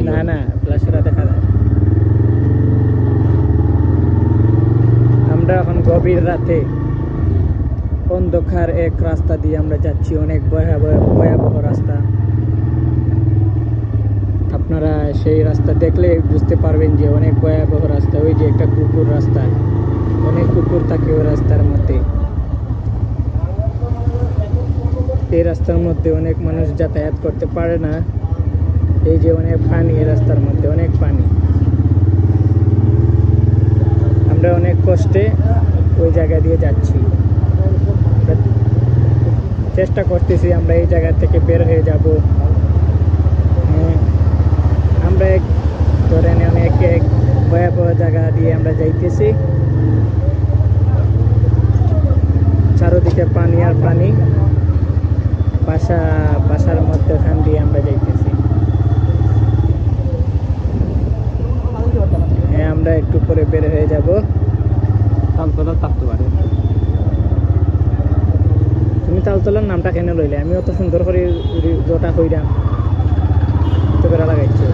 না না প্লাসরা দেখা যায়। আমরা এখন গভীর রাতে অন্ধকার এক রাস্তা দিয়ে আমরা যাচ্ছি, অনেক ভয়াবহ রাস্তা। আপনারা সেই রাস্তা দেখলে বুঝতে পারবেন যে অনেক ভয়াবহ রাস্তা। ওই যে একটা কুকুর রাস্তা, অনেক কুকুর থাকে ওই রাস্তার মধ্যে। এই রাস্তার মধ্যে অনেক মানুষ যাতায়াত করতে পারে না। এই যে অনেক পানি, এই রাস্তার মধ্যে অনেক পানি। আমরা অনেক কষ্টে ওই জায়গা দিয়ে যাচ্ছি, চেষ্টা করতেছি আমরা এই জায়গা থেকে বের হয়ে যাব। আমরা ধরেন অনেক এক ভয়াবহ জায়গা দিয়ে আমরা যাইতেছি, চারদিকে পানি আর পানি, বাসার মধ্যখান দিয়ে আমরা যাইতেছি। হ্যাঁ, আমরা একটু পরে বের হয়ে যাব। তালতলা থাকতে পারে। তুমি তালতলার নামটা কেন লইলে? আমি অত সুন্দর করে যেটা হইলাম তো বেড়া লাগাইছো।